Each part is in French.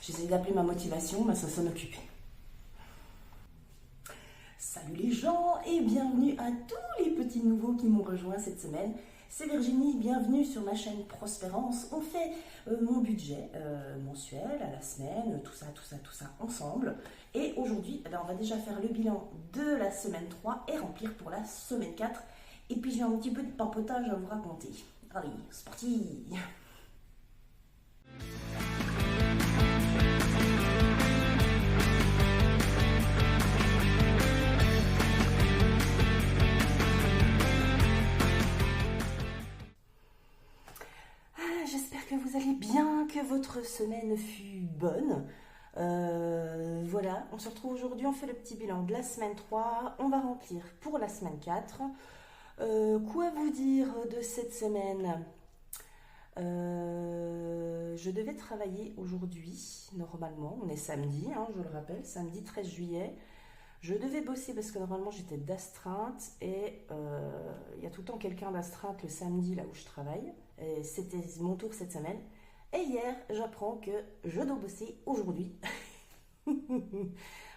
J'essaie d'appeler ma motivation, mais ça s'en occupait. Salut les gens et bienvenue à tous les petits nouveaux qui m'ont rejoint cette semaine. C'est Virginie, bienvenue sur ma chaîne Prospérance. On fait mon budget mensuel à la semaine, tout ça ensemble. Et aujourd'hui, on va déjà faire le bilan de la semaine 3 et remplir pour la semaine 4. Et puis j'ai un petit peu de papotage à vous raconter. Allez, c'est parti! J'espère que vous allez bien, que votre semaine fut bonne. Voilà, on se retrouve aujourd'hui, on fait le petit bilan de la semaine 3, on va remplir pour la semaine 4. Quoi vous dire de cette semaine? Je devais travailler aujourd'hui, normalement, on est samedi, hein, je le rappelle, samedi 13 juillet. Je devais bosser parce que normalement j'étais d'astreinte et il y a tout le temps quelqu'un d'astreinte le samedi là où je travaille. Et c'était mon tour cette semaine. Et hier, j'apprends que je dois bosser aujourd'hui.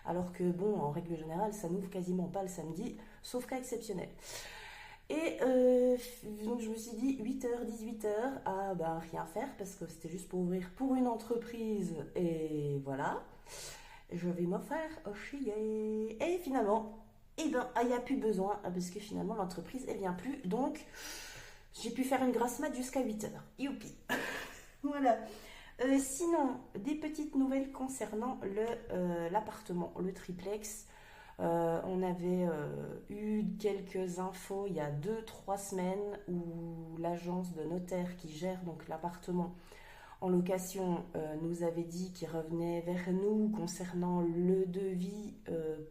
Alors que bon, en règle générale, ça n'ouvre quasiment pas le samedi, sauf cas exceptionnel. Et donc je me suis dit 8h, 18h, ah ben rien faire parce que c'était juste pour ouvrir pour une entreprise et voilà. Je vais me faire chier. Et finalement, eh ben, il n'y a plus besoin parce que finalement l'entreprise elle vient plus. Donc j'ai pu faire une grasse mat jusqu'à 8h. Youpi. Voilà. Sinon, des petites nouvelles concernant l'appartement, le triplex. On avait eu quelques infos il y a 2-3 semaines où l'agence de notaire qui gère donc l'appartement en location nous avait dit qu'il revenait vers nous concernant le devis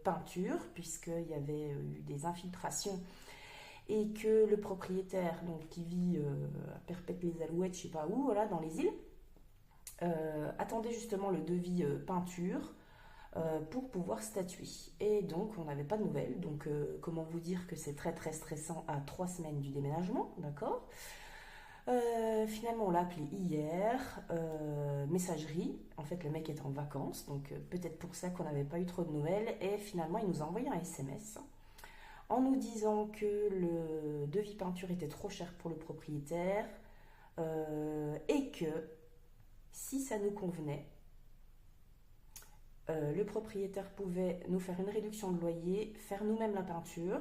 peinture, puisqu'il y avait eu des infiltrations et que le propriétaire donc, qui vit à Perpète-les-Alouettes, je sais pas où, voilà, dans les îles, attendait justement le devis peinture pour pouvoir statuer. Et donc on n'avait pas de nouvelles. Donc comment vous dire que c'est très très stressant à 3 semaines du déménagement, d'accord? Finalement, on l'a appelé hier, messagerie. En fait, le mec est en vacances, donc peut-être pour ça qu'on n'avait pas eu trop de nouvelles. Et finalement, il nous a envoyé un SMS en nous disant que le devis peinture était trop cher pour le propriétaire et que si ça nous convenait, le propriétaire pouvait nous faire une réduction de loyer, faire nous-mêmes la peinture.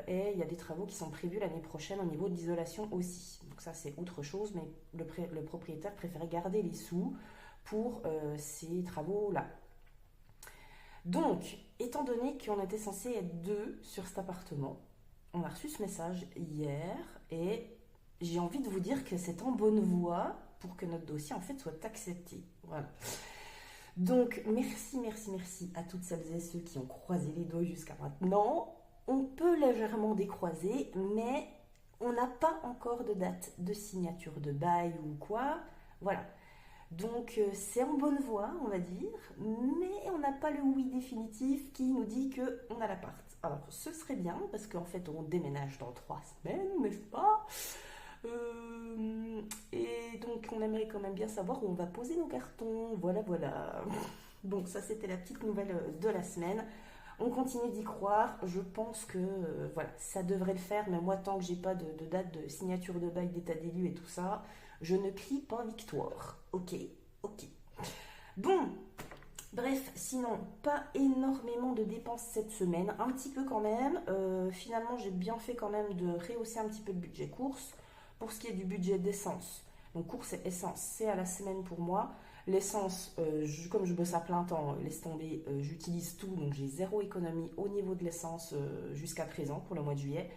Et il y a des travaux qui sont prévus l'année prochaine au niveau de l'isolation aussi. Donc ça c'est autre chose, mais le propriétaire préférait garder les sous pour ces travaux-là. Donc, étant donné qu'on était censé être 2 sur cet appartement, on a reçu ce message hier et j'ai envie de vous dire que c'est en bonne voie pour que notre dossier en fait soit accepté. Voilà. Donc merci à toutes celles et ceux qui ont croisé les doigts jusqu'à maintenant. On peut légèrement décroiser, mais on n'a pas encore de date de signature de bail ou quoi. Voilà. Donc c'est en bonne voie, on va dire, mais on n'a pas le oui définitif qui nous dit qu'on a l'appart. Alors ce serait bien, parce qu'en fait on déménage dans 3 semaines, n'est-ce pas? Et donc on aimerait quand même bien savoir où on va poser nos cartons. Voilà. Donc ça c'était la petite nouvelle de la semaine. On continue d'y croire. Je pense que voilà, ça devrait le faire. Mais moi, tant que j'ai pas de date de signature de bail, d'état des lieux et tout ça, je ne crie pas victoire. Ok. Bon, bref, sinon, pas énormément de dépenses cette semaine. Un petit peu quand même. Finalement, j'ai bien fait quand même de rehausser un petit peu le budget course. Pour ce qui est du budget d'essence. Donc course et essence, c'est à la semaine pour moi. L'essence, comme je bosse à plein temps, laisse tomber, j'utilise tout, donc j'ai zéro économie au niveau de l'essence jusqu'à présent pour le mois de juillet.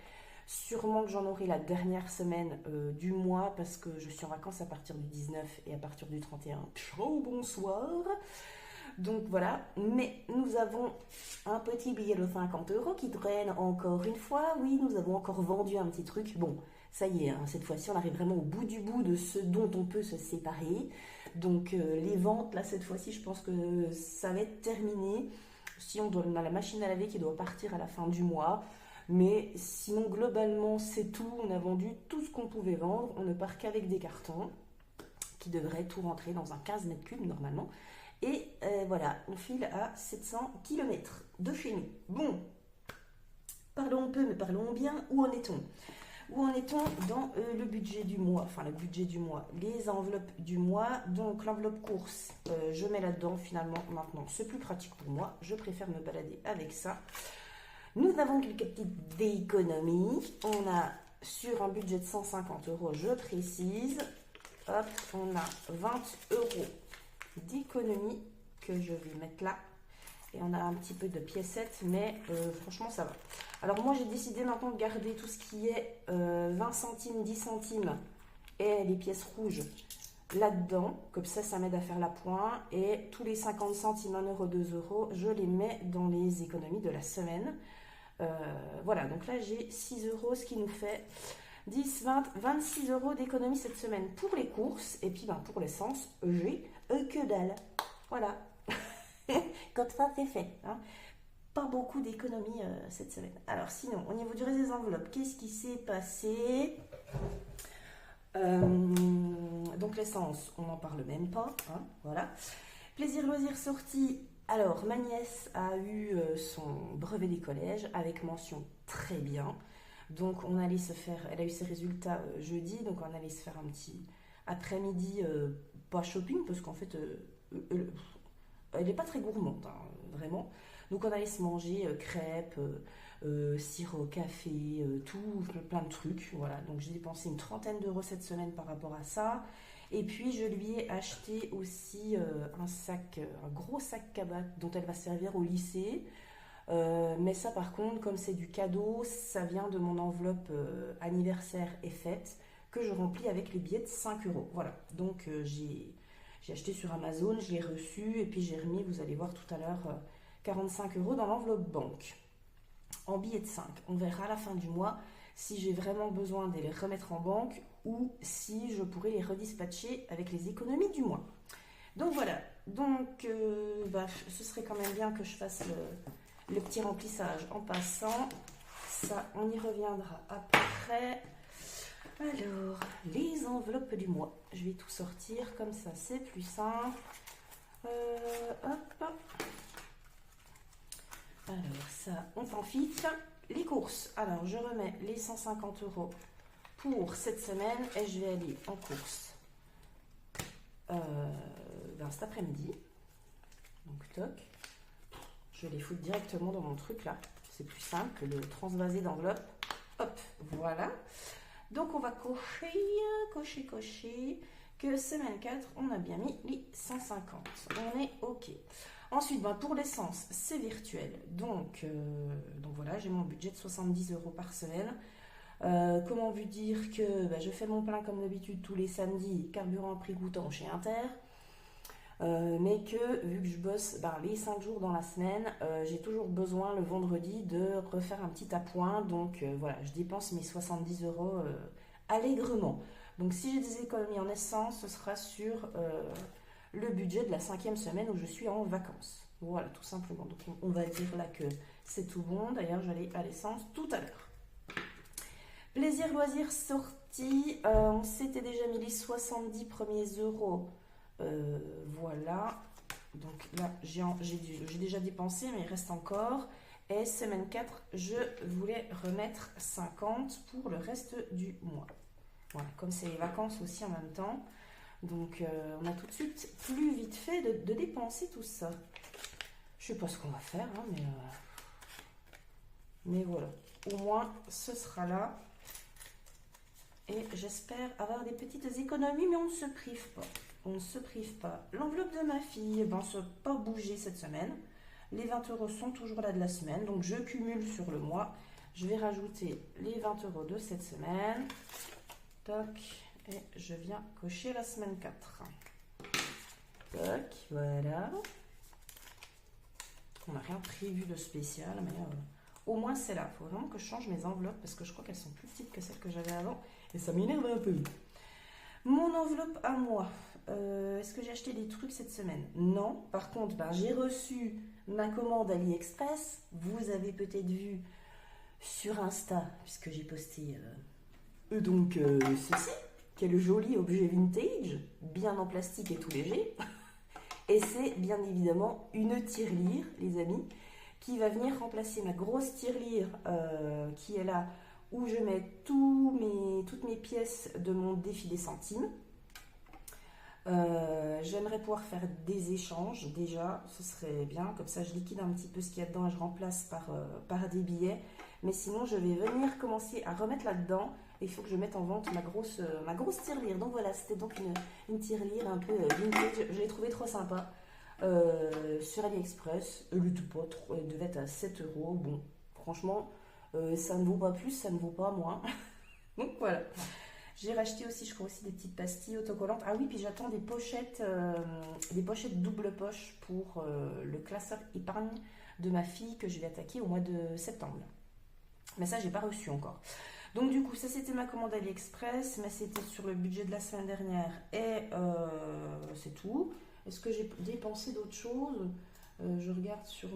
Sûrement que j'en aurai la dernière semaine du mois parce que je suis en vacances à partir du 19 et à partir du 31. Ciao, bonsoir. Donc voilà, mais nous avons un petit billet de 50 € qui traîne encore une fois. Oui, nous avons encore vendu un petit truc. Bon, ça y est, hein, cette fois-ci, on arrive vraiment au bout du bout de ce dont on peut se séparer. Donc les ventes, là, cette fois-ci, je pense que ça va être terminé. Si on a la machine à laver qui doit partir à la fin du mois. Mais sinon, globalement, c'est tout. On a vendu tout ce qu'on pouvait vendre. On ne part qu'avec des cartons. qui devrait tout rentrer dans un 15 mètres cubes normalement. Et voilà, on file à 700 km de chez nous. Bon, parlons peu, mais parlons bien. Où en est-on? Où en est-on dans le budget du mois? Enfin, le budget du mois, les enveloppes du mois. Donc, l'enveloppe course, je mets là-dedans finalement maintenant. C'est plus pratique pour moi. Je préfère me balader avec ça. Nous avons quelques petites économies. On a sur un budget de 150 €, je précise. Hop, on a 20 € d'économie que je vais mettre là. Et on a un petit peu de piécettes, mais franchement, ça va. Alors moi, j'ai décidé maintenant de garder tout ce qui est 20 centimes, 10 centimes et les pièces rouges là-dedans. Comme ça m'aide à faire la pointe. Et tous les 50 centimes, 1 €, 2 €, je les mets dans les économies de la semaine. Voilà, donc là, j'ai 6 €, ce qui nous fait 10, 20, 26 € d'économie cette semaine pour les courses. Et puis, pour l'essence, j'ai que dalle. Voilà. Comme ça, c'est fait. Hein. Pas beaucoup d'économies cette semaine. Alors, sinon, au niveau du reste des enveloppes, qu'est-ce qui s'est passé? Donc, l'essence, on n'en parle même pas. Hein, voilà. Plaisir, loisirs, sortie. Alors, ma nièce a eu son brevet des collèges avec mention très bien. Donc, elle a eu ses résultats jeudi. Donc, on allait se faire un petit après-midi, pas shopping, parce qu'en fait, elle n'est pas très gourmande, hein, vraiment. Donc, on allait se manger crêpes, sirop, café, tout, plein de trucs. Voilà. Donc, j'ai dépensé une trentaine d'euros cette semaine par rapport à ça. Et puis, je lui ai acheté aussi un gros sac cabane dont elle va servir au lycée. Mais ça, par contre, comme c'est du cadeau, ça vient de mon enveloppe anniversaire et fête que je remplis avec les billets de 5 €. Voilà. Donc, j'ai acheté sur Amazon, je l'ai reçu et puis j'ai remis, vous allez voir tout à l'heure, 45 € dans l'enveloppe banque en billets de 5. On verra à la fin du mois si j'ai vraiment besoin de les remettre en banque ou si je pourrais les redispatcher avec les économies du mois. Donc voilà, donc ce serait quand même bien que je fasse le petit remplissage en passant. Ça, on y reviendra après. Alors, les enveloppes du mois. Je vais tout sortir comme ça, c'est plus simple. Hop. Alors ça, on s'en fiche. Les courses. Alors, je remets les 150 € pour cette semaine et je vais aller en course cet après-midi. Donc, toc. Je vais les foutre directement dans mon truc là. C'est plus simple que de transvaser d'enveloppe. Hop, voilà. Donc, on va cocher que semaine 4, on a bien mis les 150. On est OK. Ensuite, pour l'essence, c'est virtuel. Donc voilà, j'ai mon budget de 70 € par semaine. Comment vous dire que je fais mon plein comme d'habitude tous les samedis, carburant prix coûtant chez Inter. Mais que vu que je bosse les 5 jours dans la semaine, j'ai toujours besoin le vendredi de refaire un petit appoint. Donc voilà, je dépense mes 70 € allègrement. Donc si j'ai des économies en essence, ce sera sur le budget de la 5e semaine où je suis en vacances. Voilà, tout simplement. Donc on va dire là que c'est tout bon. D'ailleurs, j'allais à l'essence tout à l'heure. Plaisir, loisirs, sortie. On s'était déjà mis les 70 premiers euros. Voilà. Donc là, j'ai déjà dépensé, mais il reste encore. Et semaine 4, je voulais remettre 50 pour le reste du mois. Voilà, comme c'est les vacances aussi en même temps. Donc, on a tout de suite plus vite fait de dépenser tout ça. Je sais pas ce qu'on va faire, hein, mais voilà. Au moins, ce sera là. Et j'espère avoir des petites économies, mais on ne se prive pas. On ne se prive pas. L'enveloppe de ma fille, ça n'a pas bougé cette semaine. Les 20 € sont toujours là de la semaine. Donc, je cumule sur le mois. Je vais rajouter les 20 € de cette semaine. Toc. Et je viens cocher la semaine 4. Toc, voilà. On n'a rien prévu de spécial, mais au moins c'est là. Il faut vraiment que je change mes enveloppes parce que je crois qu'elles sont plus petites que celles que j'avais avant. Et ça m'énerve un peu. Mon enveloppe à moi. Est-ce que j'ai acheté des trucs cette semaine? Non. Par contre, j'ai reçu ma commande AliExpress. Vous avez peut-être vu sur Insta, puisque j'ai posté ceci. quel joli objet vintage, bien en plastique et tout léger. Et c'est bien évidemment une tirelire, les amis, qui va venir remplacer ma grosse tirelire qui est là, où je mets toutes mes pièces de mon défi des centimes. J'aimerais pouvoir faire des échanges déjà, ce serait bien, comme ça je liquide un petit peu ce qu'il y a dedans et je remplace par des billets. Mais sinon je vais venir commencer à remettre là-dedans et il faut que je mette en vente ma grosse tirelire. Donc voilà, c'était donc une tirelire un peu vintage, je l'ai trouvée trop sympa sur AliExpress. Elle devait être à 7 euros. Bon, franchement, ça ne vaut pas plus, ça ne vaut pas moins. Donc voilà. J'ai racheté aussi, je crois aussi, des petites pastilles autocollantes. Ah oui, puis j'attends des pochettes double poche pour le classeur épargne de ma fille que je vais attaquer au mois de septembre. Mais ça, j'ai pas reçu encore. Donc du coup, ça c'était ma commande AliExpress, mais c'était sur le budget de la semaine dernière et c'est tout. Est-ce que j'ai dépensé d'autres choses? Je regarde sur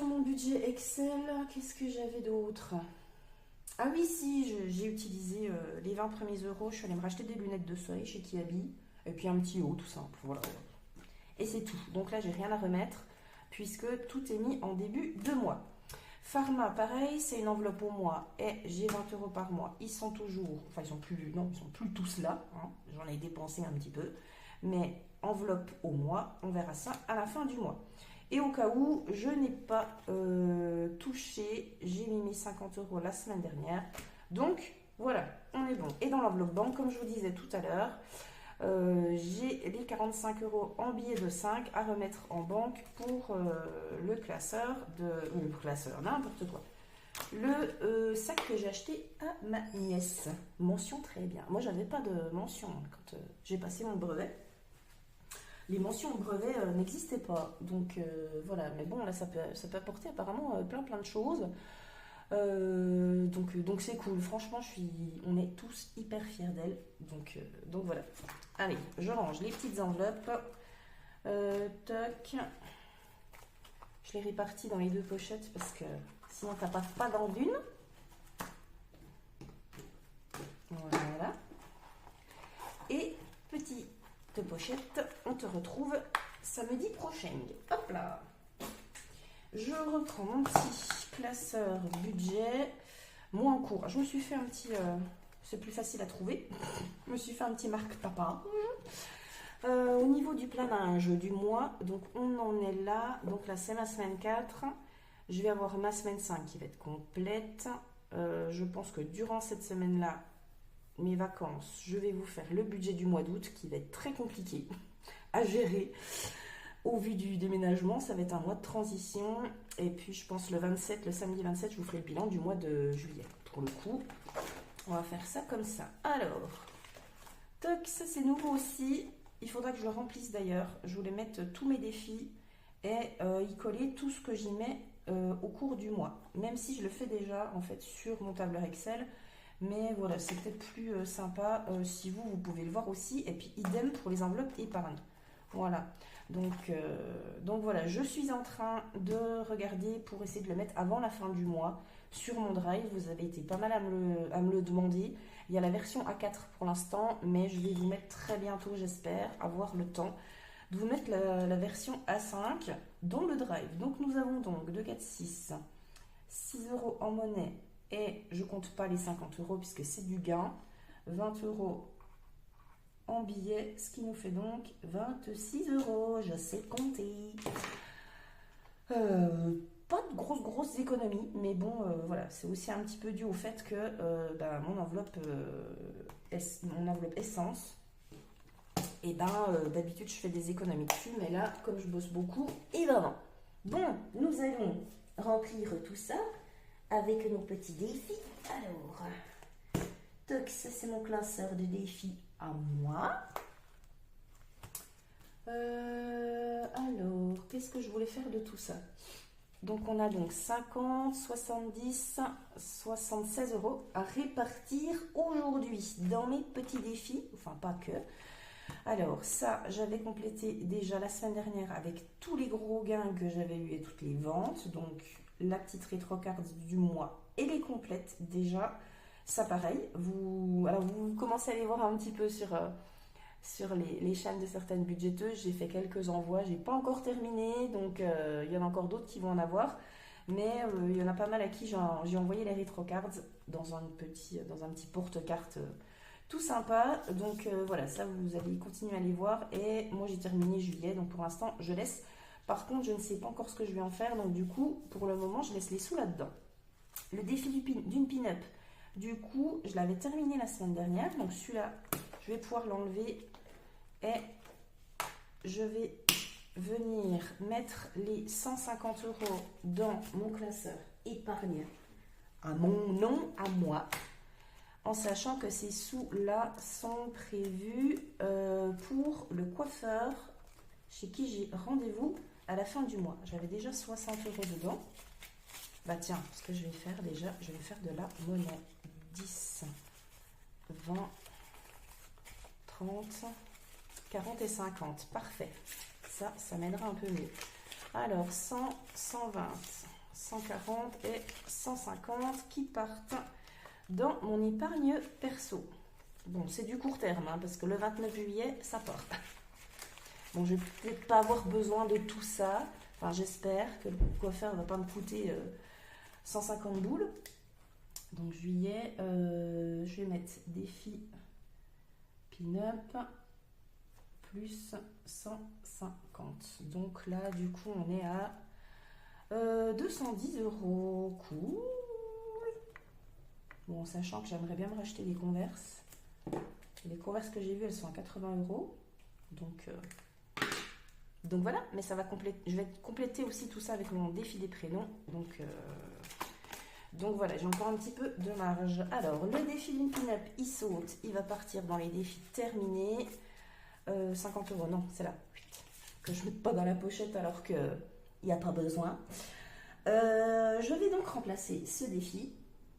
mon budget Excel, qu'est-ce que j'avais d'autre? Ah oui, si, j'ai utilisé les 20 premiers euros. Je suis allée me racheter des lunettes de soleil chez Kiabi. Et puis un petit haut, tout simple. Voilà. Et c'est tout. Donc là, j'ai rien à remettre, puisque tout est mis en début de mois. Pharma, pareil, c'est une enveloppe au mois. Et j'ai 20 euros par mois. Ils sont toujours... Enfin, ils sont plus tous là. Hein. J'en ai dépensé un petit peu. Mais enveloppe au mois, on verra ça à la fin du mois. Et au cas où je n'ai pas touché, j'ai mis mes 50 euros la semaine dernière. Donc voilà, on est bon. Et dans l'enveloppe banque, comme je vous disais tout à l'heure, j'ai les 45 euros en billets de 5 à remettre en banque pour le classeur, n'importe quoi. Le sac que j'ai acheté à ma nièce. Mention très bien. Moi, j'avais pas de mention quand j'ai passé mon brevet. Les mentions au brevet n'existaient pas. Donc voilà, mais bon, là, ça peut apporter apparemment plein de choses. Donc c'est cool. Franchement, on est tous hyper fiers d'elle. Donc voilà. Allez, je range les petites enveloppes. Toc. Je les répartis dans les deux pochettes parce que sinon, ça passe pas dans l'une. Voilà. Et petit pochette, on te retrouve samedi prochain. Hop là. Je reprends mon petit classeur budget. Moi en cours, je me suis fait un petit... c'est plus facile à trouver. Je me suis fait un petit marque papa. Au niveau du planage du mois, donc on en est là. Donc là, c'est ma semaine 4. Je vais avoir ma semaine 5 qui va être complète. Je pense que durant cette semaine-là, mes vacances, je vais vous faire le budget du mois d'août qui va être très compliqué à gérer au vu du déménagement. Ça va être un mois de transition et puis je pense le samedi 27, je vous ferai le bilan du mois de juillet. Pour le coup, on va faire ça comme ça. Alors, toc, ça c'est nouveau aussi. Il faudra que je le remplisse d'ailleurs. Je voulais mettre tous mes défis et y coller tout ce que j'y mets au cours du mois. Même si je le fais déjà en fait sur mon tableur Excel. Mais voilà, c'est peut-être plus sympa si vous pouvez le voir aussi. Et puis idem pour les enveloppes épargne. Voilà. Donc voilà, je suis en train de regarder pour essayer de le mettre avant la fin du mois sur mon drive. Vous avez été pas mal à me le demander. Il y a la version A4 pour l'instant, mais je vais vous mettre très bientôt, j'espère, avoir le temps de vous mettre la version A5 dans le drive. Donc nous avons donc 2, 4, 6 euros en monnaie. Et je compte pas les 50 euros puisque c'est du gain. 20 euros en billets, ce qui nous fait donc 26 euros. Je sais compter. Pas de grosses économies, mais bon, voilà, c'est aussi un petit peu dû au fait que mon enveloppe essence, et d'habitude je fais des économies dessus, mais là, comme je bosse beaucoup, et non. Bon, nous allons remplir tout ça avec nos petits défis. Alors, toc, ça c'est mon classeur de défis à moi. Alors, qu'est-ce que je voulais faire de tout ça? Donc on a donc 50, 70, 76 euros à répartir aujourd'hui dans mes petits défis, enfin pas que. Alors ça, j'avais complété déjà la semaine dernière avec tous les gros gains que j'avais eu et toutes les ventes. Donc la petite rétrocard du mois, elle est complète déjà. Ça pareil, alors vous commencez à les voir un petit peu sur les chaînes de certaines budgéteuses. J'ai fait quelques envois, j'ai pas encore terminé, donc il y en a encore d'autres qui vont en avoir. Mais il y en a pas mal à qui j'ai envoyé les rétrocards dans un petit porte-carte tout sympa. Donc voilà, ça vous allez continuer à les voir. Et moi j'ai terminé juillet, donc pour l'instant je laisse. Par contre, je ne sais pas encore ce que je vais en faire, donc du coup, pour le moment, je laisse les sous là-dedans. Le défi d'une pin-up, du coup, je l'avais terminé la semaine dernière, donc celui-là, je vais pouvoir l'enlever et je vais venir mettre les 150 € dans mon classeur épargne à mon nom, à moi, en sachant que ces sous-là sont prévus pour le coiffeur chez qui j'ai rendez-vous à la fin du mois. J'avais déjà 60 € dedans. Bah tiens, ce que je vais faire déjà, je vais faire de la monnaie. 10, 20, 30, 40 et 50. Parfait. Ça m'aidera un peu mieux. Alors, 100, 120, 140 et 150 qui partent dans mon épargne perso. Bon, c'est du court terme, hein, parce que le 29 juillet, ça part. Bon, je vais peut-être pas avoir besoin de tout ça. Enfin, j'espère que le coiffeur ne va pas me coûter 150 boules. Donc, juillet, je vais mettre défi pin-up plus 150. Donc là, du coup, on est à 210 €. Cool. Bon, sachant que j'aimerais bien me racheter des Converse. Les Converse que j'ai vues, elles sont à 80 €. Donc voilà, mais ça va compléter. Je vais compléter aussi tout ça avec mon défi des prénoms. Donc voilà, j'ai encore un petit peu de marge. Alors, le défi d'une pin-up, il saute. Il va partir dans les défis terminés. 50 €, non, c'est là. Que je ne mette pas dans la pochette alors qu'il n'y a pas besoin. Je vais donc remplacer ce défi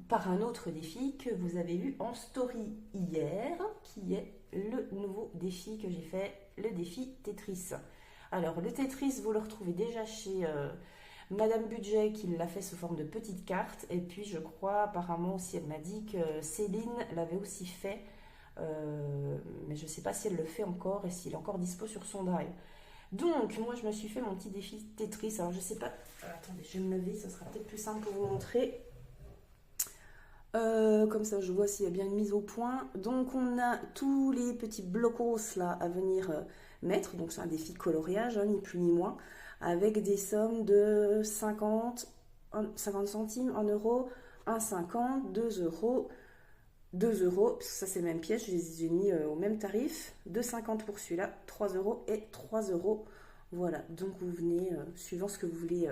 par un autre défi que vous avez vu en story hier, qui est le nouveau défi que j'ai fait, le défi Tetris. Alors, le Tetris, vous le retrouvez déjà chez Madame Budget, qui l'a fait sous forme de petites cartes. Et puis, je crois, apparemment aussi, elle m'a dit que Céline l'avait aussi fait. Mais je ne sais pas si elle le fait encore et s'il est encore dispo sur son drive. Donc, moi, je me suis fait mon petit défi Tetris. Alors, je sais pas... attendez, je vais me lever, ça sera peut-être plus simple pour vous montrer. Comme ça, je vois s'il y a bien une mise au point. Donc, on a tous les petits blocos là à venir mettre. Donc, c'est un défi coloriage, hein, ni plus ni moins, avec des sommes de 50 centimes, 1 euro, 1,50, 2 €, 2 €, parce que ça c'est le même pièce, je les ai mis au même tarif, 2,50 pour celui-là, 3 € et 3 €. Voilà, donc vous venez, suivant ce que vous voulez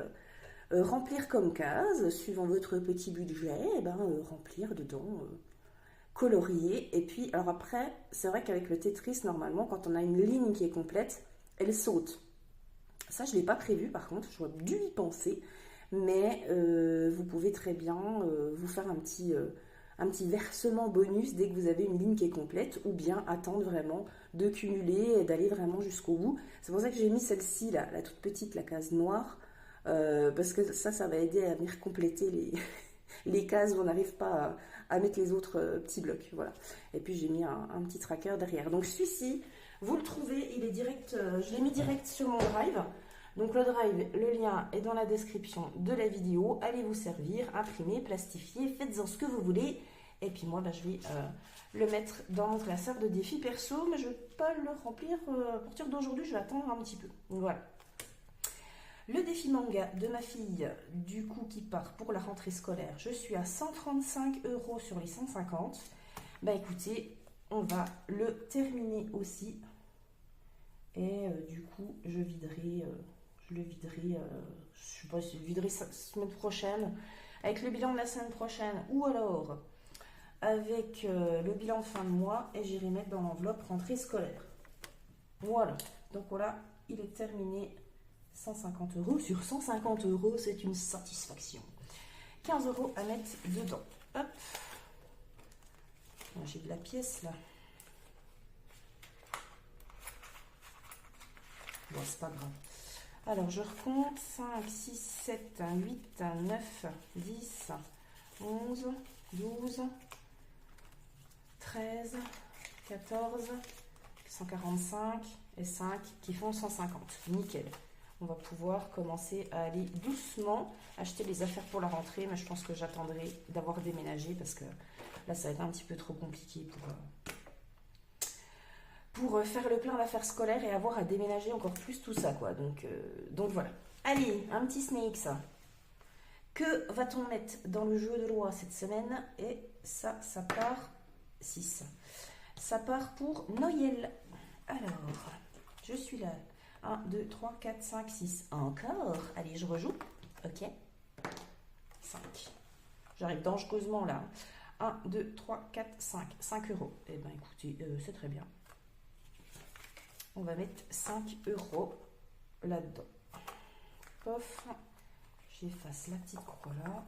remplir comme case, suivant votre petit budget, remplir dedans, colorier. Et puis, alors après, c'est vrai qu'avec le Tetris, normalement, quand on a une ligne qui est complète, elle saute. Ça, je ne l'ai pas prévu, par contre, j'aurais dû y penser, mais vous pouvez très bien vous faire un petit versement bonus dès que vous avez une ligne qui est complète, ou bien attendre vraiment de cumuler et d'aller vraiment jusqu'au bout. C'est pour ça que j'ai mis celle-ci, la toute petite, la case noire, parce que ça va aider à venir compléter les cases où on n'arrive pas à mettre les autres petits blocs. Voilà. Et puis j'ai mis un petit tracker derrière. Donc celui-ci, vous le trouvez, il est direct, je l'ai mis direct sur mon drive. Donc le drive, le lien est dans la description de la vidéo. Allez vous servir, imprimer, plastifier, faites-en ce que vous voulez. Et puis moi, je vais le mettre dans mon classeur de défis perso, mais je ne vais pas le remplir à partir d'aujourd'hui, je vais attendre un petit peu. Voilà. Le défi manga de ma fille, du coup, qui part pour la rentrée scolaire, je suis à 135 € sur les 150. Bah écoutez, on va le terminer aussi. Et du coup, je le viderai, je sais pas si je le viderai la semaine prochaine, avec le bilan de la semaine prochaine, ou alors avec le bilan de fin de mois, et j'irai mettre dans l'enveloppe rentrée scolaire. Voilà, donc voilà, il est terminé. 150 € sur 150 €, c'est une satisfaction. 15 € à mettre dedans. Hop. J'ai de la pièce là. Bon, c'est pas grave. Alors, je recompte 5, 6, 7, 8, 9, 10, 11, 12, 13, 14, 145 et 5 qui font 150. Nickel. On va pouvoir commencer à aller doucement acheter les affaires pour la rentrée, mais je pense que j'attendrai d'avoir déménagé parce que là, ça va être un petit peu trop compliqué pour faire le plein d'affaires scolaires et avoir à déménager encore plus tout ça, quoi. Donc voilà. Allez, un petit snake, ça. Que va-t-on mettre dans le jeu de loi cette semaine? Et ça part 6. Ça part pour Noël. Alors, je suis là. 1, 2, 3, 4, 5, 6. Encore. Allez, je rejoue. Ok. 5. J'arrive dangereusement là. 1, 2, 3, 4, 5. 5 euros. Eh bien, écoutez, c'est très bien. On va mettre 5 euros là-dedans. Pof. J'efface la petite croix là.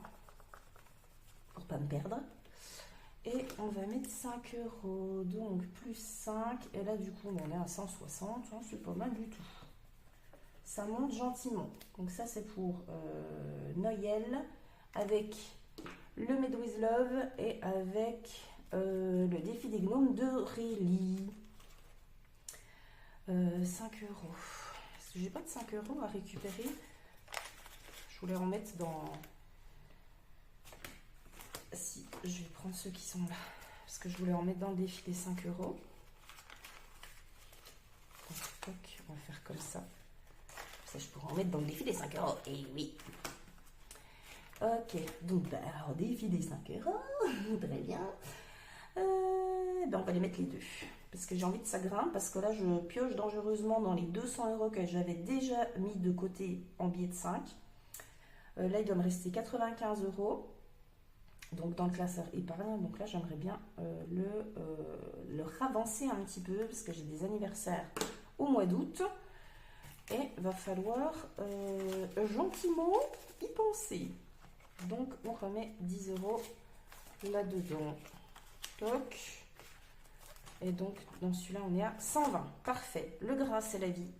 Pour pas me perdre. Et on va mettre 5 euros. Donc, plus 5. Et là, du coup, on est à 160. Hein, c'est pas mal du tout. Ça monte gentiment. Donc ça, c'est pour Noël avec le Made with Love et avec le défi des gnomes de Rélie. 5 euros. Est-ce que j'ai pas de 5 euros à récupérer? Je voulais en mettre dans... Si, je vais prendre ceux qui sont là. Parce que je voulais en mettre dans le défi des 5 euros. Donc, on va faire comme ça. Ça, je pourrais en mettre dans le défi des 5 euros. Et oui. Ok. Donc, alors, défi des 5 euros. Très bien. On va les mettre les deux. Parce que j'ai envie que ça grimpe. Parce que là, je pioche dangereusement dans les 200 euros que j'avais déjà mis de côté en billets de 5. Là, il doit me rester 95 euros. Donc, dans le classeur épargne. Donc là, j'aimerais bien le ravancer un petit peu. Parce que j'ai des anniversaires au mois d'août. Et va falloir gentiment y penser. Donc, on remet 10 euros là-dedans. Toc. Et donc, dans celui-là, on est à 120. Parfait. Le gras, c'est la vie.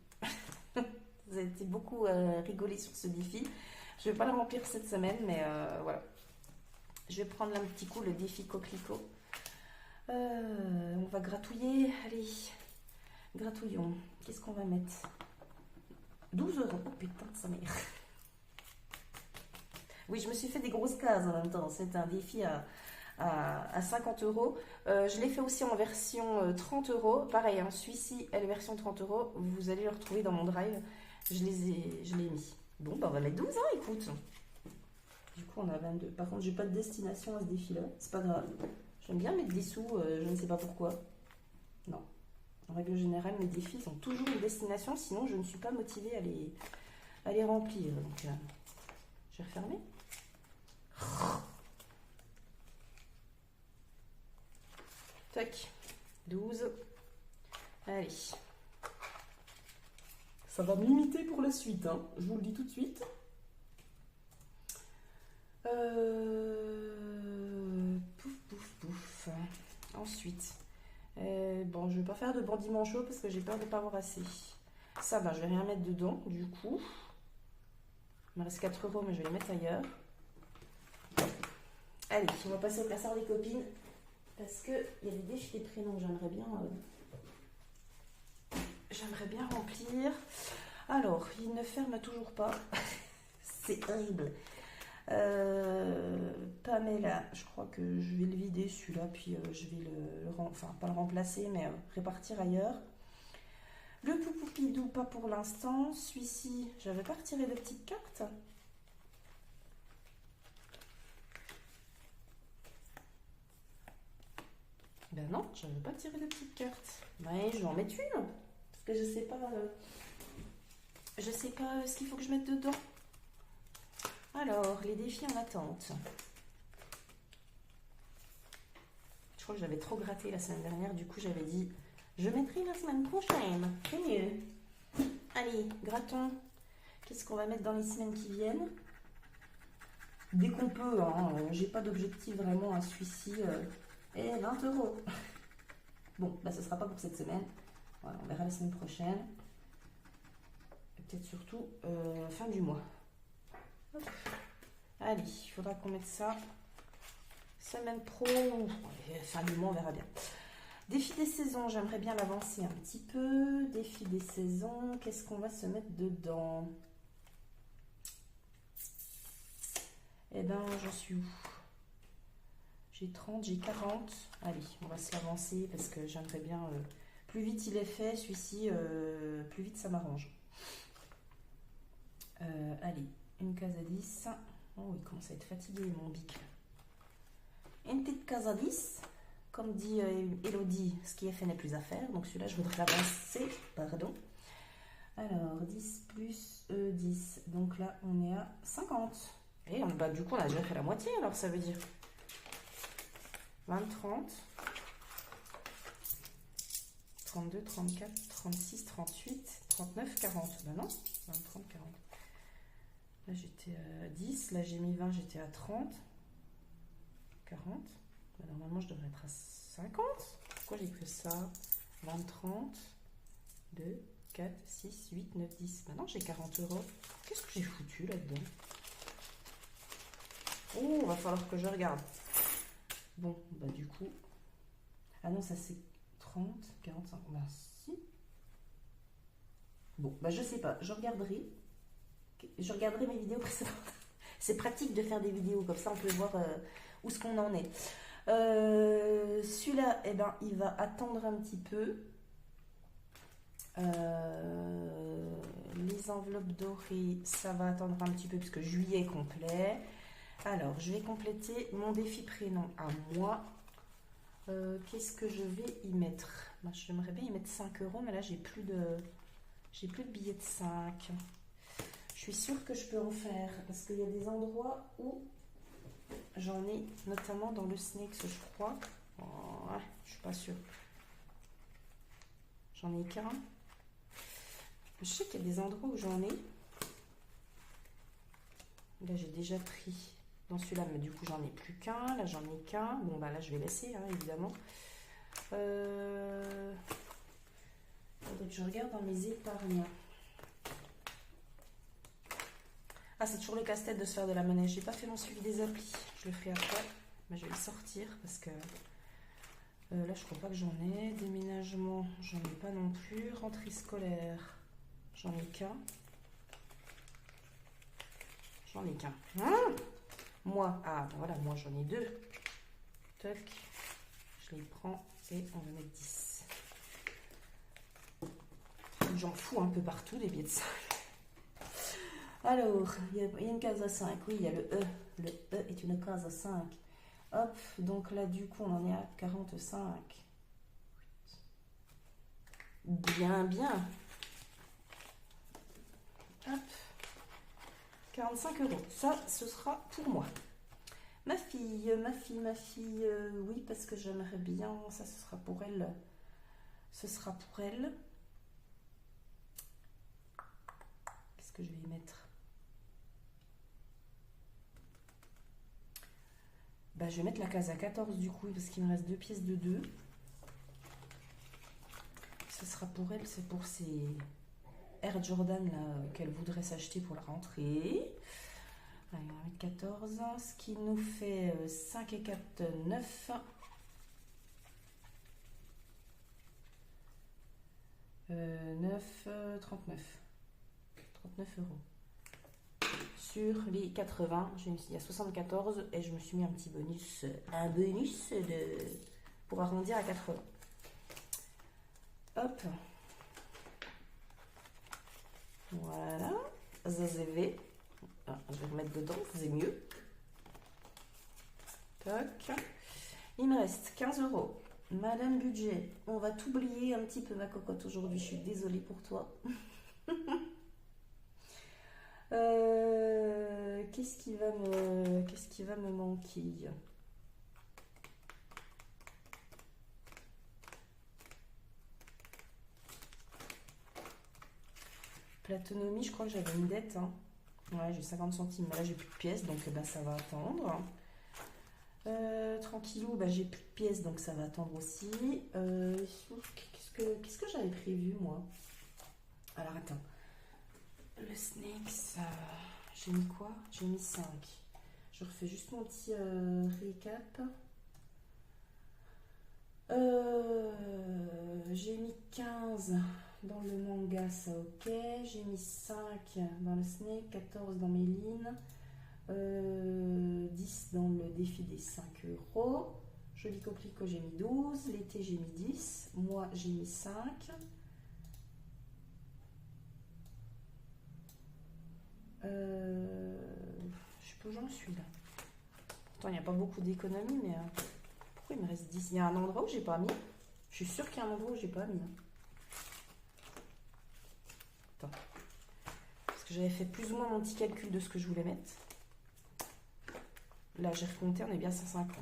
Vous avez été beaucoup rigolé sur ce défi. Je ne vais pas le remplir cette semaine, mais voilà. Je vais prendre un petit coup le défi coquelicot. On va gratouiller. Allez, gratouillons. Qu'est-ce qu'on va mettre? 12 euros. Oh putain de sa mère. Oui, je me suis fait des grosses cases en même temps. C'est un défi à 50 euros. Je l'ai fait aussi en version 30 euros. Pareil, hein, celui-ci est la version 30 euros. Vous allez le retrouver dans mon drive. Je l'ai mis. Bon, bah on va mettre 12, hein, écoute. Du coup, on a 22. Par contre, j'ai pas de destination à ce défi-là. C'est pas grave. J'aime bien mettre des sous, je ne sais pas pourquoi. Non. En règle générale, mes défis ont toujours une destination, sinon je ne suis pas motivée à les remplir. Donc, je vais refermer. Tac. 12. Allez. Ça va m'imiter pour la suite, hein. Je vous le dis tout de suite. Pouf, pouf, pouf. Ensuite. Bon, je vais pas faire de bandit manchot parce que j'ai peur de ne pas avoir assez. Ça va, je vais rien mettre dedans, du coup. Il me reste 4 euros, mais je vais les mettre ailleurs. Allez, on va passer au classeur des copines. Parce qu'il y a des défis des prénoms que j'aimerais bien remplir. Alors, il ne ferme toujours pas. C'est horrible. Pamela, je crois que je vais le vider celui-là, puis je vais enfin pas le remplacer, mais répartir ailleurs. Le Poupoupidou, pas pour l'instant. Celui-ci, j'avais pas retiré de petites cartes. Ben non, j'avais pas tiré de petites cartes. Ouais, je vais en mettre une, parce que je sais pas ce qu'il faut que je mette dedans. Alors, les défis en attente. Je crois que j'avais trop gratté la semaine dernière. Du coup, j'avais dit, je mettrai la semaine prochaine. C'est mieux. Allez, grattons. Qu'est-ce qu'on va mettre dans les semaines qui viennent? Dès qu'on peut, hein. J'ai pas d'objectif vraiment à celui-ci. Et 20 euros. Bon, bah ce sera pas pour cette semaine. Voilà, on verra la semaine prochaine. Et peut-être surtout fin du mois. Hop. Allez, il faudra qu'on mette ça Semaine pro, fin du mois, on verra bien. Défi des saisons, j'aimerais bien l'avancer un petit peu. Défi des saisons, qu'est-ce qu'on va se mettre dedans? Eh ben, j'en suis où? J'ai 30, j'ai 40. Allez, on va se l'avancer parce que j'aimerais bien... plus vite il est fait, celui-ci, plus vite ça m'arrange. Allez, une case à 10. Oh, il commence à être fatigué, mon bic. Une petite case à 10. Comme dit Elodie, ce qui est fait n'est plus à faire. Donc celui-là, je voudrais l'avancer. Pardon. Alors, 10 plus 10. Donc là, on est à 50. Et bah, du coup, on a déjà fait la moitié, alors ça veut dire 20, 30, 32, 34, 36, 38, 39, 40. Ben non, 20, 30, 40. Là, j'étais à 10. Là, j'ai mis 20, j'étais à 30. 40. Ben, normalement, je devrais être à 50. Pourquoi j'ai que ça? 20, 30, 2, 4, 6, 8, 9, 10. Maintenant, j'ai 40 euros. Qu'est-ce que j'ai foutu là-dedans? Oh, va falloir que je regarde. Bon, bah du coup... Ah non, ça c'est 30, 45... Bah si. Bon, bah je sais pas. Je regarderai mes vidéos précédentes. C'est pratique de faire des vidéos, comme ça on peut voir où ce qu'on en est. Celui-là, eh ben, il va attendre un petit peu. Les enveloppes dorées, ça va attendre un petit peu puisque juillet est complet. Alors, je vais compléter mon défi prénom à moi. Qu'est-ce que je vais y mettre? Ben, j'aimerais bien y mettre 5 euros, mais là, j'ai plus de billets de 5. Je suis sûre que je peux en faire parce qu'il y a des endroits où j'en ai, notamment dans le Snakes, je crois. Oh, ouais, je suis pas sûre. J'en ai qu'un. Je sais qu'il y a des endroits où j'en ai. Là, j'ai déjà pris dans celui-là, mais du coup, j'en ai plus qu'un. Là, j'en ai qu'un. Bon, bah là, je vais laisser, hein, évidemment. Faudrait que je regarde dans mes épargnes. Ah, c'est toujours le casse-tête de se faire de la monnaie. J'ai pas fait mon suivi des applis. Je le ferai après. Mais je vais le sortir parce que là, je crois pas que j'en ai. Déménagement, j'en ai pas non plus. Rentrée scolaire, j'en ai qu'un. J'en ai qu'un. Hein? Moi, ah, ben voilà, moi j'en ai deux. Toc. Je les prends et on va mettre 10. J'en fous un peu partout des billets de 5. Alors, il y a une case à 5. Oui, il y a le E. Le E est une case à 5. Hop, donc là, du coup, on en est à 45. Bien, bien. Hop. 45 euros. Ça, ce sera pour moi. Ma fille, oui, parce que j'aimerais bien. Ça, ce sera pour elle. Ce sera pour elle. Qu'est-ce que je vais y mettre? Bah, je vais mettre la case à 14 du coup, parce qu'il me reste 2 pièces de 2. Ce sera pour elle, c'est pour ses Air Jordan là qu'elle voudrait s'acheter pour la rentrée. Allez, on va mettre 14, ce qui nous fait 5 et 4, 9. 9, 39. 39 euros. Sur les 80, il y a 74 et je me suis mis un petit bonus, pour arrondir à 80. Hop. Voilà. ZZV. Ah, je vais remettre dedans, c'est mieux. Toc. Il me reste 15 euros. Madame Budget, on va t'oublier un petit peu ma cocotte aujourd'hui. Je suis désolée pour toi. Qu'est-ce qui va me manquer? Platonomie, je crois que j'avais une dette. Hein. Ouais, j'ai 50 centimes. Mais là, j'ai plus de pièces, donc bah, ça va attendre. Tranquillou, bah, j'ai plus de pièces, donc ça va attendre aussi. Qu'est-ce que j'avais prévu, moi? Alors, attends. Le Snakes, j'ai mis quoi? J'ai mis 5. Je refais juste mon petit récap. J'ai mis 15 dans le manga, ça ok. J'ai mis 5 dans le snake, 14 dans Méline, 10 dans le défi des 5 euros. Joli coquelicot, j'ai mis 12. L'été, j'ai mis 10. Moi, j'ai mis 5. Je sais pas où j'en suis là. Pourtant, il n'y a pas beaucoup d'économies, mais pourquoi il me reste 10? Il y a un endroit où j'ai pas mis. Je suis sûre qu'il y a un endroit où j'ai pas mis. Attends. Parce que j'avais fait plus ou moins mon petit calcul de ce que je voulais mettre. Là, j'ai recompté, on est bien 150.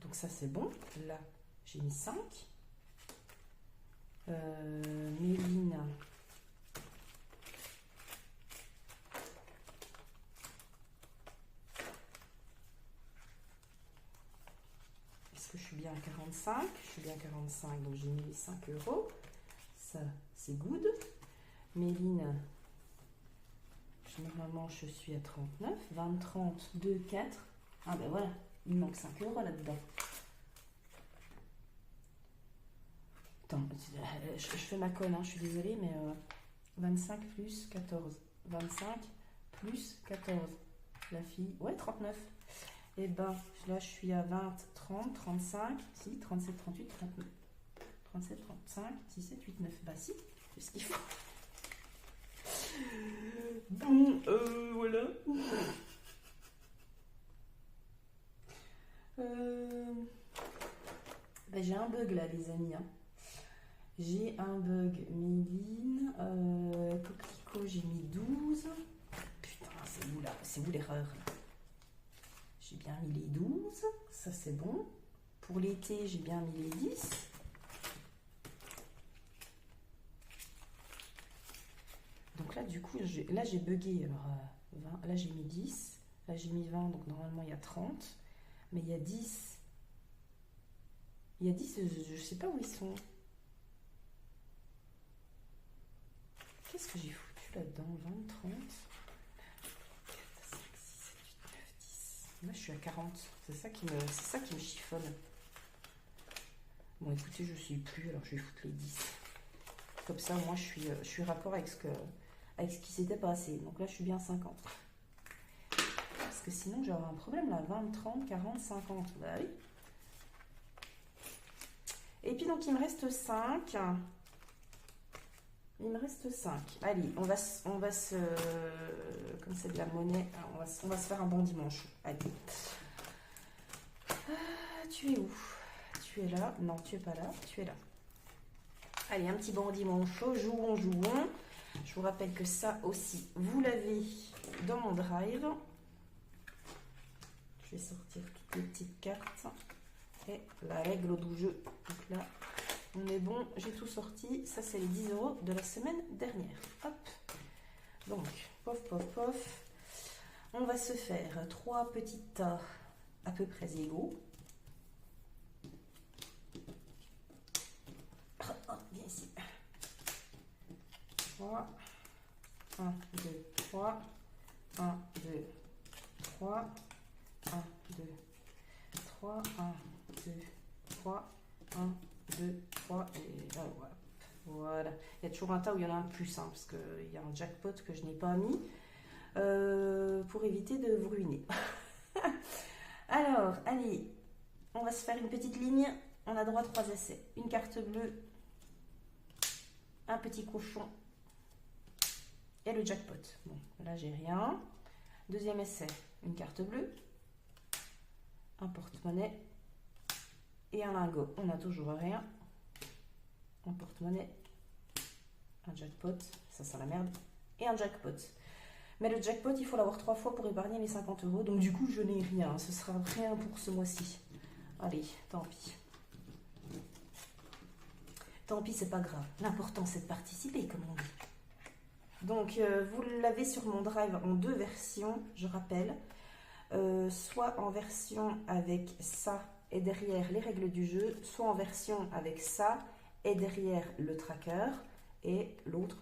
Donc ça, c'est bon. Là, j'ai mis 5. Méline. Est-ce que je suis bien à 45? Je suis bien à 45, donc j'ai mis les 5 euros. Ça, c'est good. Méline, normalement, je suis à 39. 20, 30, 2, 4. Ah ben voilà, il manque 5 euros là-dedans. Attends, je fais ma conne, hein, je suis désolée, mais 25 plus 14. 25 plus 14. La fille, ouais, 39. Et ben là, je suis à 20, 30, 35, si, 37, 38, 39. 37, 35, 17, 8, 9. Bah si, c'est ce qu'il faut. Bon, voilà. Bah, j'ai un bug là, les amis. Hein. J'ai un bug. Méline, coquelicot, j'ai mis 12. Putain, c'est où là? C'est où l'erreur? J'ai bien mis les 12. Ça, c'est bon. Pour l'été, j'ai bien mis les 10. Donc là, du coup, là, j'ai bugué. Alors, 20, là, j'ai mis 10. Là, j'ai mis 20. Donc, normalement, il y a 30. Mais il y a 10. Il y a 10, je ne sais pas où ils sont. Qu'est-ce que j'ai foutu là-dedans? 20, 30. 4, 5, 6, 7, 8, 9, 10. Là, je suis à 40. C'est ça qui me chiffonne. Bon, écoutez, je ne sais plus. Alors, je vais foutre les 10. Comme ça, moi, je suis raccord avec ce qui s'était passé. Donc là, je suis bien à 50. Parce que sinon, j'aurais un problème là. 20, 30, 40, 50. Bah oui. Et puis, donc, il me reste 5. Il me reste 5. Allez, on va se... Comme c'est de la monnaie, on va se faire un bon dimanche. Allez. Tu es où? Tu es là? Non, tu es pas là. Tu es là. Allez, un petit bon dimanche. Jouons. Je vous rappelle que ça aussi, vous l'avez dans mon drive. Je vais sortir toutes les petites cartes. Et la règle du jeu. Donc là, on est bon. J'ai tout sorti. Ça, c'est les 10 euros de la semaine dernière. Hop. Donc, pof. On va se faire 3 petits tas à peu près égaux. Viens ici. 3. 1, 2, 3. 1, 2, 3. 1, 2, 3. 1, 2, 3. 1, 2, 3. Et là, voilà. Il y a toujours un tas où il y en a un de plus, hein, parce qu'il y a un jackpot que je n'ai pas mis. Pour éviter de vous ruiner. Alors, allez, on va se faire une petite ligne. On a droit à 3 essais. Une carte bleue, un petit cochon et le jackpot. Bon, là, j'ai rien. Deuxième essai, une carte bleue, un porte-monnaie et un lingot. On n'a toujours rien. Un porte-monnaie, un jackpot, ça sent la merde, et un jackpot. Mais le jackpot, il faut l'avoir 3 fois pour épargner mes 50 euros. Donc du coup, je n'ai rien. Ce sera rien pour ce mois-ci. Allez, tant pis. Tant pis, c'est pas grave. L'important, c'est de participer, comme on dit. Donc, vous l'avez sur mon drive en 2 versions, je rappelle. Soit en version avec ça et derrière les règles du jeu, soit en version avec ça et derrière le tracker. Et l'autre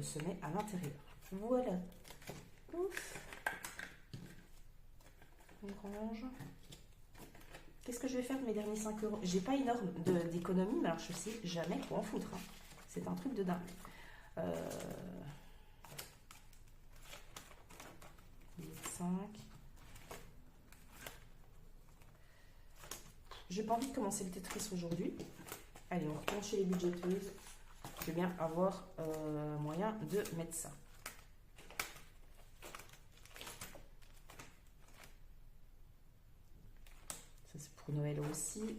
se met à l'intérieur. Voilà. Ouf. On range. Qu'est-ce que je vais faire de mes derniers 5 euros? J'ai pas énorme d'économie, mais alors je sais jamais quoi en foutre. Hein. C'est un truc de dingue. 5. J'ai pas envie de commencer le Tetris aujourd'hui. Allez, on retourne chez les budgéteuses. Je vais bien avoir moyen de mettre ça. Ça, c'est pour Noël aussi.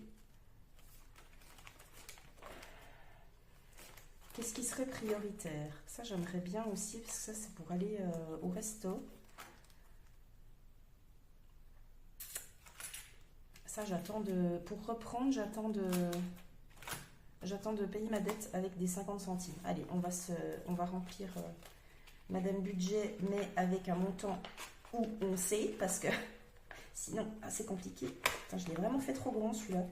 Qu'est-ce qui serait prioritaire? Ça, j'aimerais bien aussi, parce que ça, c'est pour aller au resto. Ça, j'attends de... Pour reprendre, j'attends de payer ma dette avec des 50 centimes. Allez, on va remplir Madame Budget, mais avec un montant où on sait, parce que sinon, c'est compliqué. Putain, je l'ai vraiment fait trop grand, celui-là.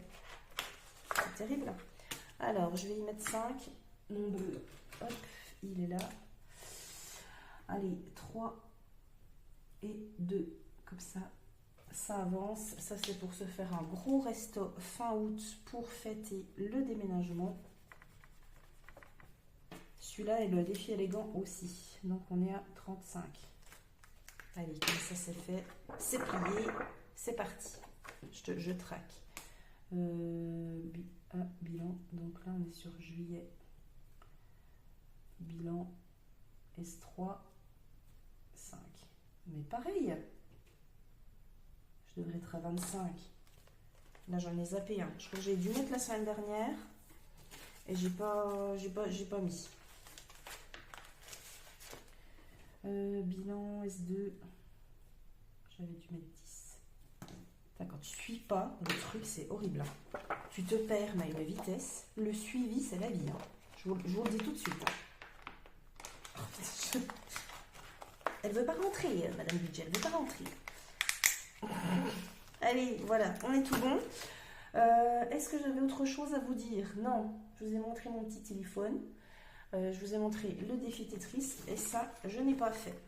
C'est terrible. Alors, je vais y mettre 5. Mon bleu, hop, il est là. Allez, 3 et 2, comme ça. Ça avance, ça c'est pour se faire un gros resto fin août pour fêter le déménagement. Celui-là est le défi élégant aussi, donc on est à 35. Allez, comme ça c'est fait, c'est plié, c'est parti. Je traque. Bilan, donc là on est sur juillet. Bilan S3, 5. Mais pareil. Je devrais être à 25. Là, j'en ai zappé un. Je crois que j'ai dû mettre la semaine dernière. Et j'ai pas mis. Bilan S2. J'avais dû mettre 10. Quand tu suis pas, le truc, c'est horrible. Hein. Tu te perds, mais à une vitesse. Le suivi, c'est la vie. Hein. Je vous le dis tout de suite. Hein. Elle veut pas rentrer, Madame Budget. Elle veut pas rentrer. Allez, voilà, on est tout bon. Est-ce que j'avais autre chose à vous dire? Non, je vous ai montré mon petit téléphone. Je vous ai montré le défi Tetris. Et ça, je n'ai pas fait.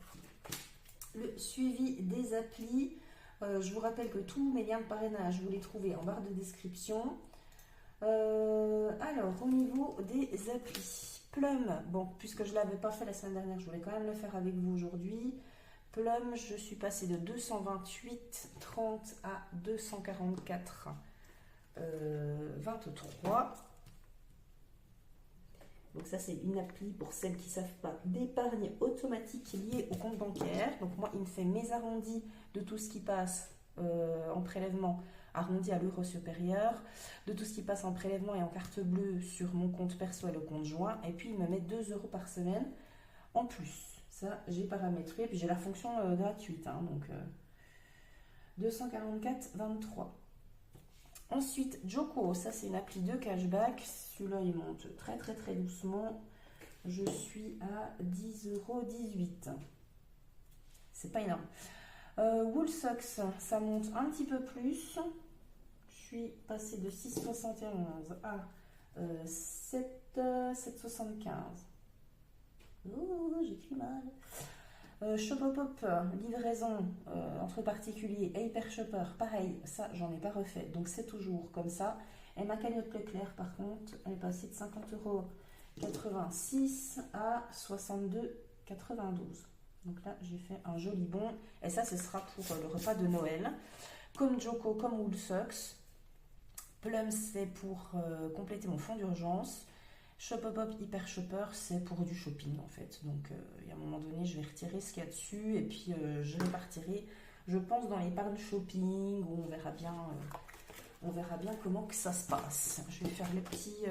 Le suivi des applis. Je vous rappelle que tous mes liens de parrainage, vous les trouvez en barre de description. Alors, au niveau des applis. Plum, bon, puisque je ne l'avais pas fait la semaine dernière, je voulais quand même le faire avec vous aujourd'hui. Plum, je suis passée de 228,30 à 244,23. Donc ça, c'est une appli pour celles qui ne savent pas d'épargne automatique liée au compte bancaire. Donc moi, il me fait mes arrondis de tout ce qui passe en prélèvement arrondi à l'euro supérieur, de tout ce qui passe en prélèvement et en carte bleue sur mon compte perso et le compte joint. Et puis, il me met 2 euros par semaine en plus. Ça, j'ai paramétré. Puis j'ai la fonction gratuite. Hein, donc 244,23. Ensuite, Joko. Ça, c'est une appli de cashback. Celui-là, il monte très, très, très doucement. Je suis à 10,18 €. C'est pas énorme. Woolsocks, ça monte un petit peu plus. Je suis passée de 6,71 à 7,75. Oh, j'ai du mal. Shopopop, livraison entre particuliers et hyper shopper, pareil, ça j'en ai pas refait, donc c'est toujours comme ça. Et ma cagnotte Leclerc, par contre, elle est passée de 50,86 € à 62,92 €. Donc là, j'ai fait un joli bond. Et ça, ce sera pour le repas de Noël. Comme Joko, comme Woolsocks. Plum, c'est pour compléter mon fonds d'urgence. Shopopop Hyper Shopper, c'est pour du shopping, en fait. Donc, à un moment donné, je vais retirer ce qu'il y a dessus. Et puis, je les partirai, je pense, dans l'épargne shopping, où on verra bien comment que ça se passe. Je vais faire le petit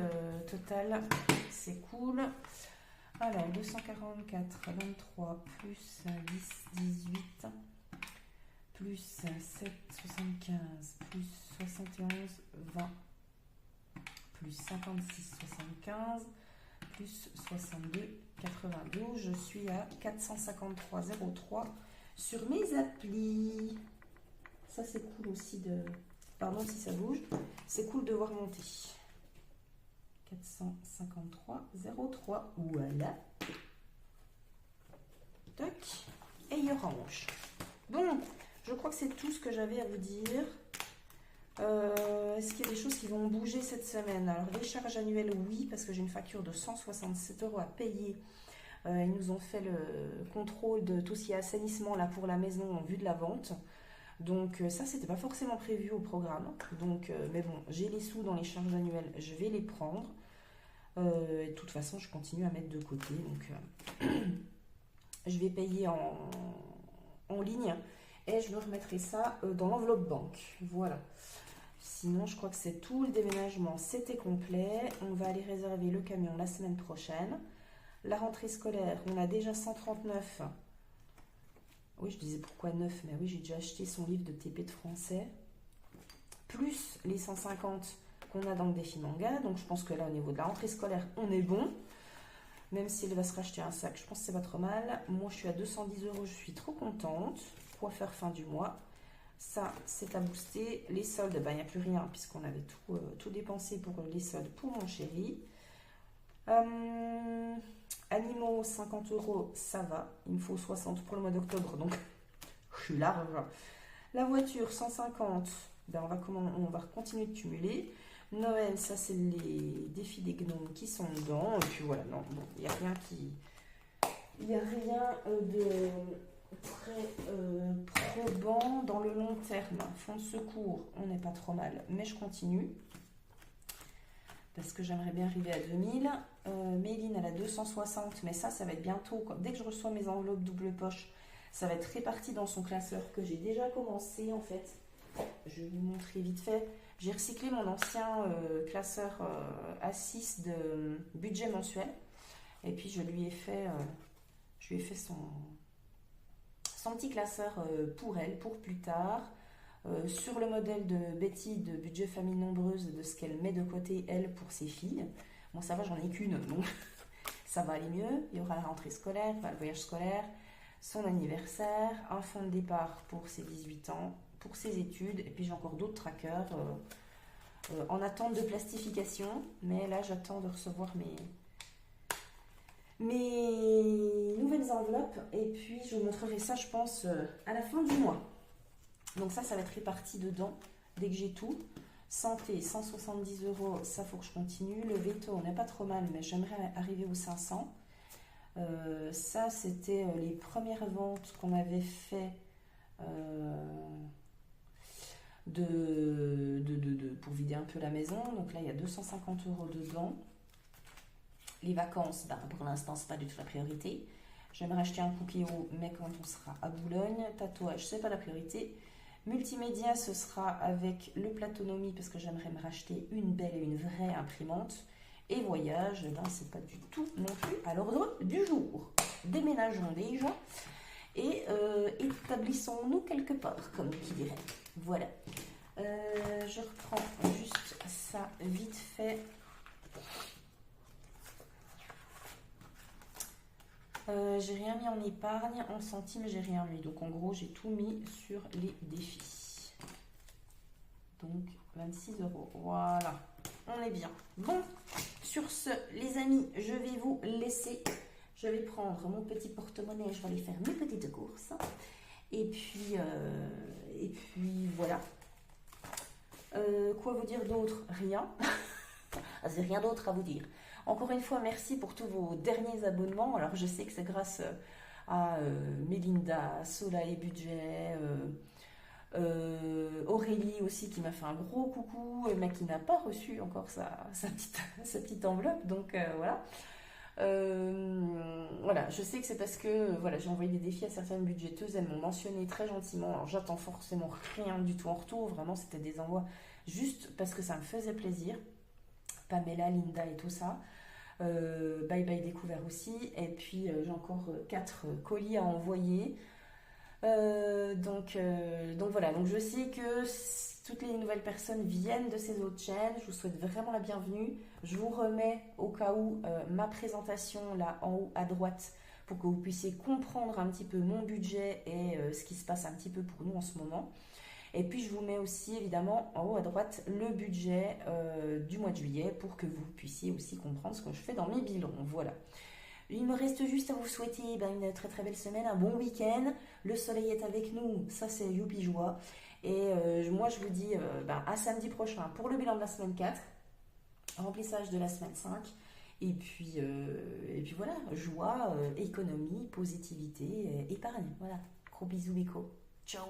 total. C'est cool. Alors, 244,23 plus 10,18 plus 7,75 plus 71,20 plus 56,75 plus 62,92. Je suis à 453,03 sur mes applis. Ça, c'est cool aussi de... Pardon si ça bouge. C'est cool de voir monter. 453,03. Voilà. Toc. Et il range. Donc, Je crois que c'est tout ce que j'avais à vous dire. Est-ce qu'il y a des choses qui vont bouger cette semaine? Alors, les charges annuelles, oui, parce que j'ai une facture de 167 € à payer. Ils nous ont fait le contrôle de tout ce qui est assainissement là, pour la maison en vue de la vente. Donc ça, c'était pas forcément prévu au programme. Donc, mais bon, j'ai les sous dans les charges annuelles, je vais les prendre. Et de toute façon, je continue à mettre de côté. Donc, je vais payer en ligne et je me remettrai ça dans l'enveloppe banque. Voilà. Sinon, je crois que c'est tout. Le déménagement, c'était complet. On va aller réserver le camion la semaine prochaine. La rentrée scolaire, on a déjà 139. Oui, je disais pourquoi 9, mais oui, j'ai déjà acheté son livre de TP de français. Plus les 150 qu'on a dans le défi manga. Donc, je pense que là, au niveau de la rentrée scolaire, on est bon. Même si elle va se racheter un sac, je pense que c'est pas trop mal. Moi, je suis à 210 €, je suis trop contente. Coiffeur fin du mois. Ça, c'est à booster. Les soldes, ben, il n'y a plus rien puisqu'on avait tout dépensé pour les soldes pour mon chéri. Animaux, 50 €, ça va. Il me faut 60 pour le mois d'octobre, donc je suis large. La voiture, 150. Ben, on va continuer de cumuler. Noël, ça c'est les défis des gnomes qui sont dedans. Et puis voilà, non, bon, il n'y a rien de très probant dans le long terme. Fonds de secours, on n'est pas trop mal, mais je continue. Parce que j'aimerais bien arriver à 2000. Méline, elle a 260, mais ça va être bientôt. Dès que je reçois mes enveloppes double poche, ça va être réparti dans son classeur que j'ai déjà commencé en fait. Je vais vous montrer vite fait. J'ai recyclé mon ancien classeur A6 de budget mensuel. Et puis je lui ai fait son petit classeur pour elle, pour plus tard. Sur le modèle de Betty de budget famille nombreuse, de ce qu'elle met de côté elle pour ses filles. Bon, ça va, j'en ai qu'une, donc ça va aller mieux. Il y aura la rentrée scolaire, le voyage scolaire, son anniversaire, un fonds de départ pour ses 18 ans, pour ses études, et puis j'ai encore d'autres trackers en attente de plastification. Mais là, j'attends de recevoir mes nouvelles enveloppes, et puis je vous montrerai ça, je pense, à la fin du mois. Donc ça va être réparti dedans, dès que j'ai tout. Santé, 170 €, ça faut que je continue. Le veto, on n'est pas trop mal, mais j'aimerais arriver aux 500. Ça, c'était les premières ventes qu'on avait fait pour vider un peu la maison. Donc là, il y a 250 € dedans. Les vacances, pour l'instant, c'est pas du tout la priorité. J'aimerais acheter un Cookéo, mais quand on sera à Boulogne. Tatouage, c'est pas la priorité. Multimédia, ce sera avec le Platonomie parce que j'aimerais me racheter une belle et une vraie imprimante. Et voyage, c'est pas du tout non plus à l'ordre du jour. Déménageons déjà et établissons-nous quelque part, comme qui dirait. Voilà. Je reprends juste ça vite fait. J'ai rien mis en épargne, en centimes, j'ai rien mis. Donc en gros, j'ai tout mis sur les défis. Donc 26 €. Voilà, on est bien. Bon, sur ce, les amis, je vais vous laisser. Je vais prendre mon petit porte-monnaie, je vais aller faire mes petites courses. Et puis voilà. Quoi vous dire d'autre? Rien. J'ai rien d'autre à vous dire. Encore une fois, merci pour tous vos derniers abonnements. Alors, je sais que c'est grâce à Mélinda, Soleil Budget, Aurélie aussi qui m'a fait un gros coucou, mais qui n'a pas reçu encore sa petite enveloppe. Donc, voilà. Voilà, je sais que c'est parce que voilà, j'ai envoyé des défis à certaines budgéteuses. Elles m'ont mentionné très gentiment. Alors, j'attends forcément rien du tout en retour. Vraiment, c'était des envois juste parce que ça me faisait plaisir. Pamela, Linda et tout ça. Bye Bye Découvert aussi. Et puis j'ai encore 4 colis à envoyer. Donc voilà. Donc je sais que toutes les nouvelles personnes viennent de ces autres chaînes. Je vous souhaite vraiment la bienvenue. Je vous remets au cas où ma présentation là en haut à droite pour que vous puissiez comprendre un petit peu mon budget et ce qui se passe un petit peu pour nous en ce moment. Et puis, je vous mets aussi, évidemment, en haut à droite, le budget du mois de juillet pour que vous puissiez aussi comprendre ce que je fais dans mes bilans. Voilà. Il me reste juste à vous souhaiter une très très belle semaine, un bon week-end. Le soleil est avec nous, ça c'est youpi joie. Et moi je vous dis à samedi prochain pour le bilan de la semaine 4, remplissage de la semaine 5. Et puis voilà, joie, économie, positivité, épargne. Voilà, gros bisous Biko. Ciao.